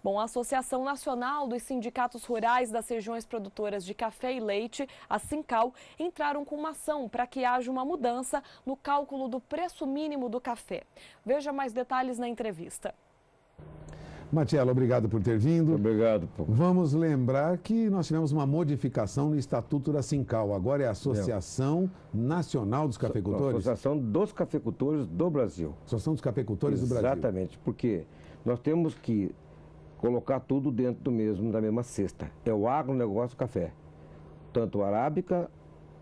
Bom, a Associação Nacional dos Sindicatos Rurais das Regiões Produtoras de Café e Leite, a Sincal, entraram com uma ação para que haja uma mudança no cálculo do preço mínimo do café. Veja mais detalhes na entrevista. Matiela, obrigado por ter vindo. Obrigado. Vamos lembrar que nós tivemos uma modificação no Estatuto da Sincal. Agora é a Associação Nacional dos Cafeicultores? Associação dos Cafeicultores do Brasil. Associação dos Cafeicultores do Brasil. Exatamente, porque nós temos que colocar tudo dentro da mesma cesta. É o agronegócio café, tanto arábica,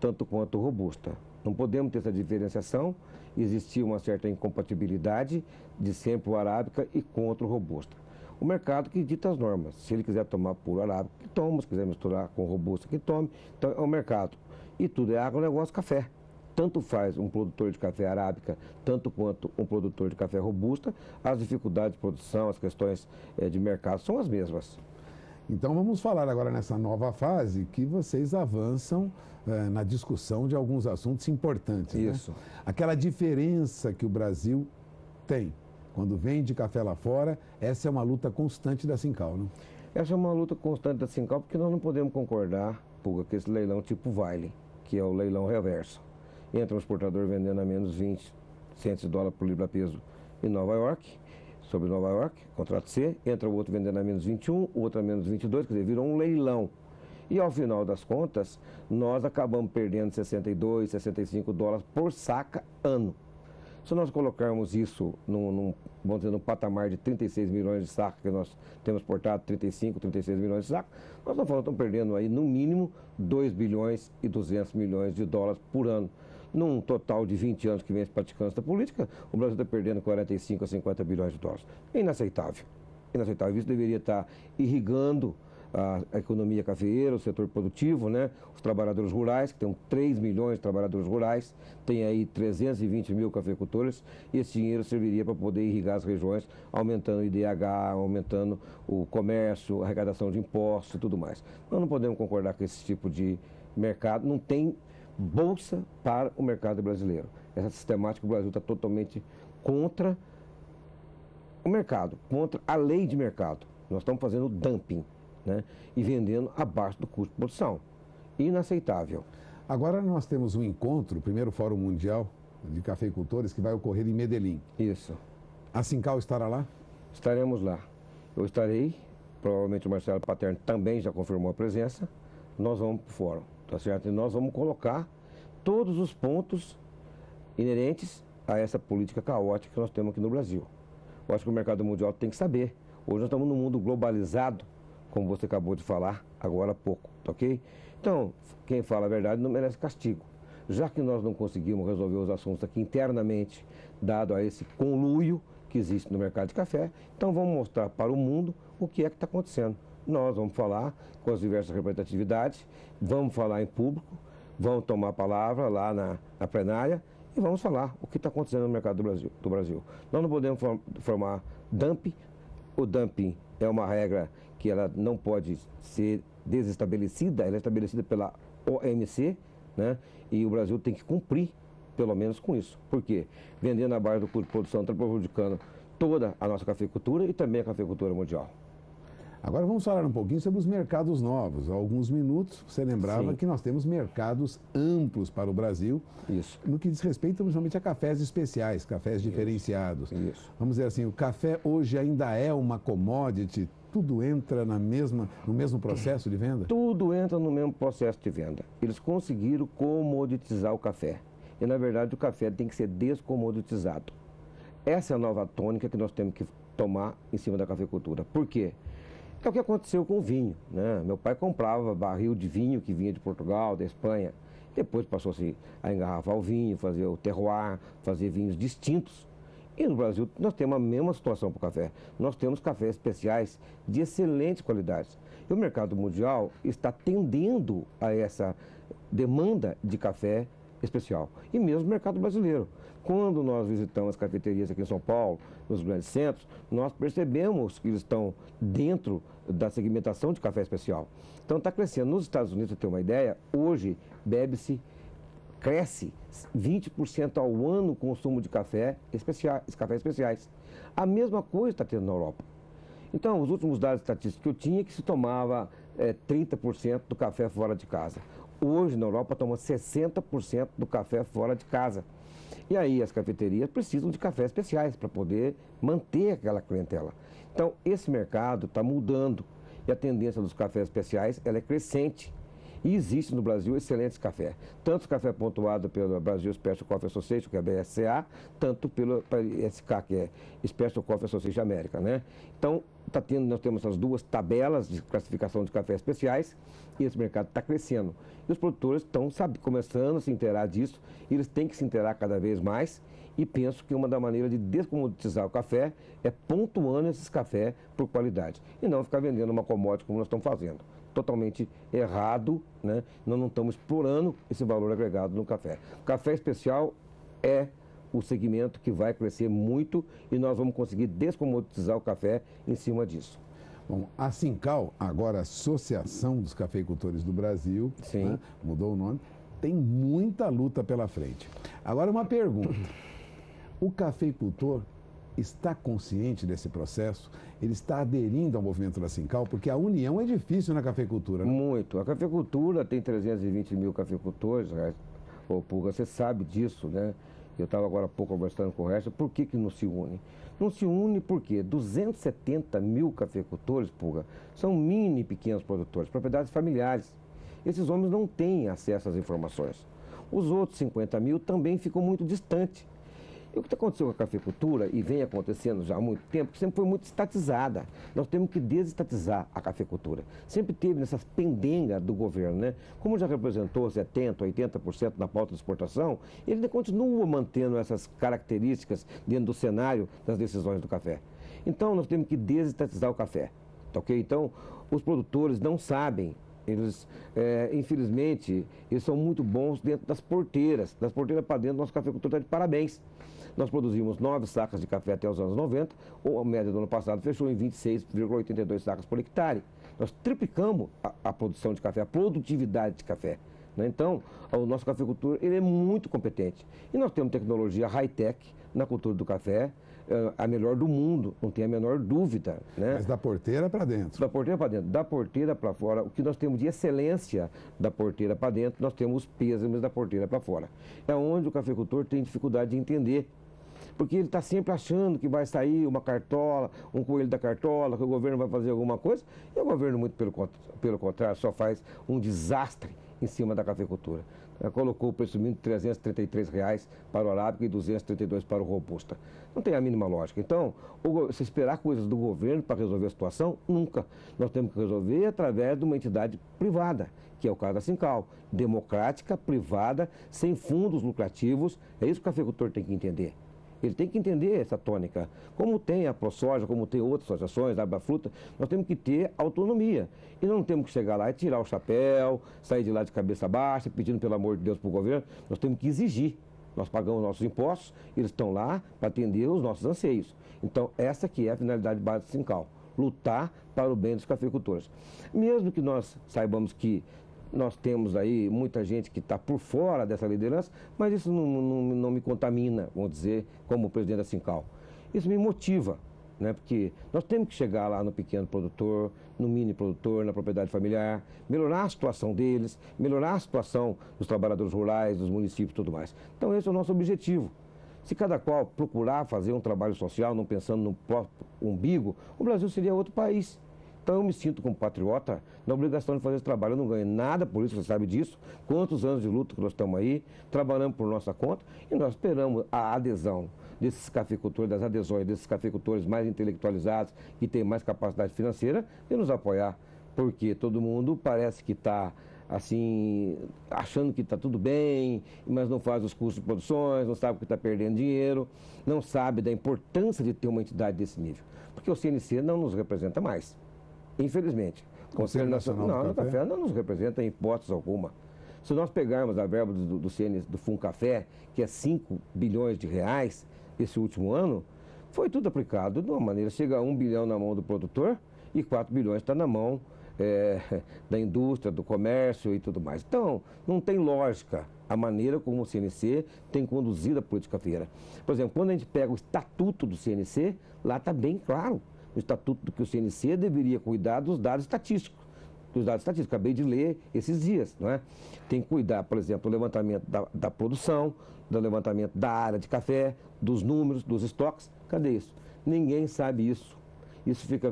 tanto quanto robusta. Não podemos ter essa diferenciação, existia uma certa incompatibilidade de sempre o arábica e contra o robusta. O mercado que dita as normas. Se ele quiser tomar puro arábica, que toma. Se quiser misturar com robusta, que tome. Então é o mercado. E tudo é agronegócio café. Tanto faz um produtor de café arábica, tanto quanto um produtor de café robusta, as dificuldades de produção, as questões de mercado são as mesmas. Então vamos falar agora nessa nova fase que vocês avançam na discussão de alguns assuntos importantes. Isso. Né? Aquela diferença que o Brasil tem quando vende café lá fora, essa é uma luta constante da Sincal, não? Essa é uma luta constante da Sincal porque nós não podemos concordar, Puga, com esse leilão tipo Vale, que é o leilão reverso. Entra um exportador vendendo a menos 20 centos de dólar por libra-peso em Nova York, sobre Nova York, contrato C, entra o outro vendendo a menos 21, o outro a menos 22, quer dizer, virou um leilão. E ao final das contas, nós acabamos perdendo 62, 65 dólares por saca ano. Se nós colocarmos isso vamos dizer, num patamar de 36 milhões de sacas, que nós temos exportado 35, 36 milhões de sacas, nós estamos perdendo aí no mínimo 2 bilhões e 200 milhões de dólares por ano. Num total de 20 anos que vem praticando essa política, o Brasil está perdendo 45 a 50 bilhões de dólares. É inaceitável. Inaceitável. Isso deveria estar irrigando a economia cafeeira, o setor produtivo, né? Os trabalhadores rurais, que tem 3 milhões de trabalhadores rurais, tem aí 320 mil cafeicultores, e esse dinheiro serviria para poder irrigar as regiões, aumentando o IDH, aumentando o comércio, a arrecadação de impostos e tudo mais. Nós não podemos concordar com esse tipo de mercado, não tem bolsa para o mercado brasileiro. Essa sistemática, o Brasil está totalmente contra o mercado, contra a lei de mercado. Nós estamos fazendo dumping, né? E vendendo abaixo do custo de produção. Inaceitável. Agora nós temos um encontro, o primeiro Fórum Mundial de Cafeicultores, que vai ocorrer em Medellín. Isso. A Sincal estará lá? Estaremos lá. Eu estarei, provavelmente o Marcelo Paterno também já confirmou a presença. Nós vamos para o fórum, tá certo? E nós vamos colocar todos os pontos inerentes a essa política caótica que nós temos aqui no Brasil. Eu acho que o mercado mundial tem que saber. Hoje nós estamos num mundo globalizado, como você acabou de falar agora há pouco, tá ok? Então, quem fala a verdade não merece castigo. Já que nós não conseguimos resolver os assuntos aqui internamente, dado a esse conluio que existe no mercado de café, então vamos mostrar para o mundo o que é que está acontecendo. Nós vamos falar com as diversas representatividades, vamos falar em público, vamos tomar a palavra lá na plenária e vamos falar o que está acontecendo no mercado do Brasil. Nós não podemos formar dumping. O dumping é uma regra que ela não pode ser desestabelecida, ela é estabelecida pela OMC, né? E o Brasil tem que cumprir, pelo menos com isso. Por quê? Vendendo abaixo do custo de produção está prejudicando toda a nossa cafeicultura e também a cafeicultura mundial. Agora vamos falar um pouquinho sobre os mercados novos. Há alguns minutos você lembrava que nós temos mercados amplos para o Brasil. Isso. No que diz respeito principalmente a cafés especiais, cafés diferenciados. Isso. Vamos dizer assim, o café hoje ainda é uma commodity? Tudo entra no mesmo processo de venda? Tudo entra no mesmo processo de venda. Eles conseguiram comoditizar o café. E na verdade o café tem que ser descomoditizado. Essa é a nova tônica que nós temos que tomar em cima da cafeicultura. Por quê? É o que aconteceu com o vinho, né? Meu pai comprava barril de vinho que vinha de Portugal, da Espanha. Depois passou-se a engarrafar o vinho, fazer o terroir, fazer vinhos distintos. E no Brasil nós temos a mesma situação para o café. Nós temos cafés especiais de excelentes qualidades. E o mercado mundial está tendendo a essa demanda de café especial. E mesmo o mercado brasileiro. Quando nós visitamos as cafeterias aqui em São Paulo, nos grandes centros, nós percebemos que eles estão dentro da segmentação de café especial. Então está crescendo. Nos Estados Unidos, para ter uma ideia, hoje cresce 20% ao ano o consumo de cafés especiais. A mesma coisa está tendo na Europa. Então, os últimos dados estatísticos que eu tinha é que se tomava 30% do café fora de casa. Hoje, na Europa, toma 60% do café fora de casa. E aí as cafeterias precisam de cafés especiais para poder manter aquela clientela. Então, esse mercado está mudando e a tendência dos cafés especiais ela é crescente. E existe no Brasil excelentes cafés. Tanto o café pontuado pelo Brasil Special Coffee Association, que é a BSCA, tanto pelo SK, que é Special Coffee Association América, né? Então, nós temos essas duas tabelas de classificação de cafés especiais e esse mercado está crescendo. E os produtores estão começando a se inteirar disso, e eles têm que se inteirar cada vez mais. E penso que uma das maneiras de descomoditizar o café é pontuando esses cafés por qualidade. E não ficar vendendo uma commodity como nós estamos fazendo. Totalmente errado, né? Nós não estamos explorando esse valor agregado no café. O café especial é o segmento que vai crescer muito e nós vamos conseguir descomoditizar o café em cima disso. Bom, a Sincal, agora Associação dos Cafeicultores do Brasil, né? Mudou o nome, tem muita luta pela frente. Agora uma pergunta, o cafeicultor está consciente desse processo? Ele está aderindo ao movimento da Sincal? Porque a união é difícil na cafeicultura, né? Muito. A cafeicultura tem 320 mil cafeicultores, ô Pulga, você sabe disso, né? Eu estava agora há pouco conversando com o resto. Por que não se une? Não se une porque 270 mil cafeicultores, Pulga, são mini pequenos produtores, propriedades familiares. Esses homens não têm acesso às informações. Os outros 50 mil também ficam muito distantes. E o que aconteceu com a cafeicultura, e vem acontecendo já há muito tempo, que sempre foi muito estatizada. Nós temos que desestatizar a cafeicultura. Sempre teve nessas pendengas do governo, né? Como já representou 70%, 80% na pauta de exportação, ele continua mantendo essas características dentro do cenário das decisões do café. Então, nós temos que desestatizar o café, tá ok? Então, os produtores não sabem. Eles, infelizmente, eles são muito bons dentro das porteiras para dentro, nosso cafeicultor está de parabéns. Nós produzimos 9 sacas de café até os anos 90, a média do ano passado fechou em 26,82 sacas por hectare. Nós triplicamos a produção de café, a produtividade de café, né? Então, o nosso cafeicultor ele é muito competente. E nós temos tecnologia high-tech na cultura do café, a melhor do mundo, não tem a menor dúvida, né? Mas da porteira para dentro. Da porteira para dentro, da porteira para fora, o que nós temos de excelência da porteira para dentro, nós temos os pêsames da porteira para fora. É onde o cafeicultor tem dificuldade de entender, porque ele está sempre achando que vai sair uma cartola, um coelho da cartola, que o governo vai fazer alguma coisa, e o governo, muito pelo contrário, só faz um desastre em cima da cafeicultura. Colocou o preço mínimo de R$ 333 para o arábica e R$ 232 para o robusta. Não tem a mínima lógica. Então, se esperar coisas do governo para resolver a situação, nunca. Nós temos que resolver através de uma entidade privada, que é o caso da Sincal, democrática, privada, sem fundos lucrativos. É isso que o cafeicultor tem que entender. Ele tem que entender essa tônica. Como tem a ProSoja, como tem outras associações, a Abrafruta, nós temos que ter autonomia. E não temos que chegar lá e tirar o chapéu, sair de lá de cabeça baixa, pedindo pelo amor de Deus para o governo. Nós temos que exigir. Nós pagamos nossos impostos, eles estão lá para atender os nossos anseios. Então, essa que é a finalidade básica do Sincal, lutar para o bem dos cafeicultores. Mesmo que nós saibamos que nós temos aí muita gente que está por fora dessa liderança, mas isso não me contamina, vamos dizer, como presidente da Sincal. Isso me motiva, né? Porque nós temos que chegar lá no pequeno produtor, no mini produtor, na propriedade familiar, melhorar a situação deles, melhorar a situação dos trabalhadores rurais, dos municípios e tudo mais. Então esse é o nosso objetivo. Se cada qual procurar fazer um trabalho social, não pensando no próprio umbigo, o Brasil seria outro país. Então eu me sinto como patriota na obrigação de fazer esse trabalho. Eu não ganho nada por isso, você sabe disso. Quantos anos de luta que nós estamos aí, trabalhando por nossa conta, e nós esperamos a adesão desses cafeicultores, das adesões desses cafeicultores mais intelectualizados, que têm mais capacidade financeira, e nos apoiar. Porque todo mundo parece que está assim, achando que está tudo bem, mas não faz os custos de produções, não sabe que está perdendo dinheiro, não sabe da importância de ter uma entidade desse nível. Porque o CNC não nos representa mais. Infelizmente. O Conselho Nacional do Café não nos representa em hipótese alguma. Se nós pegarmos a verba do FUNCAFÉ, que é 5 bilhões de reais esse último ano, foi tudo aplicado de uma maneira. Chega a 1 bilhão na mão do produtor e 4 bilhões está na mão da indústria, do comércio e tudo mais. Então, não tem lógica a maneira como o CNC tem conduzido a política feira. Por exemplo, quando a gente pega o estatuto do CNC, lá está bem claro. no estatuto do que o CNC deveria cuidar dos dados estatísticos. Acabei de ler esses dias, não é? Tem que cuidar, por exemplo, do levantamento da produção, do levantamento da área de café, dos números, dos estoques. Cadê isso? Ninguém sabe isso. Isso fica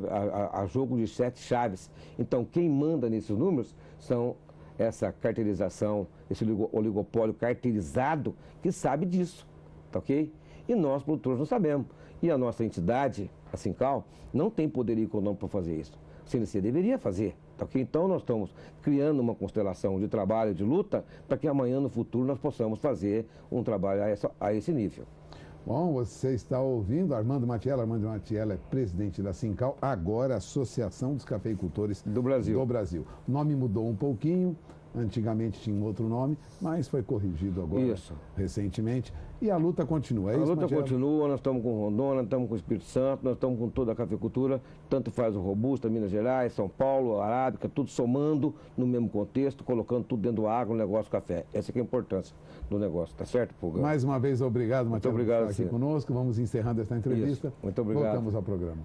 a jogo de 7 chaves. Então, quem manda nesses números são essa carteirização, esse oligopólio carteirizado que sabe disso, tá ok? E nós, produtores, não sabemos. E a nossa entidade, a Sincal, não tem poder econômico para fazer isso. O CNC deveria fazer, tá ok? Então, nós estamos criando uma constelação de trabalho, de luta, para que amanhã, no futuro, nós possamos fazer um trabalho a esse nível. Bom, você está ouvindo Armando Matiello. Armando Matiello é presidente da Sincal, agora Associação dos Cafeicultores do Brasil. O nome mudou um pouquinho, antigamente tinha um outro nome, mas foi corrigido agora recentemente. E a luta continua, é isso, Matiello? A luta continua, nós estamos com Rondônia, estamos com o Espírito Santo, nós estamos com toda a cafeicultura, tanto faz o Robusta, Minas Gerais, São Paulo, a Arábica, tudo somando no mesmo contexto, colocando tudo dentro do agro, no negócio café. Essa que é a importância do negócio, tá certo, Pulga? Mais uma vez, obrigado, Matiello, por estar aqui conosco. Vamos encerrando esta entrevista. Muito obrigado. Voltamos ao programa.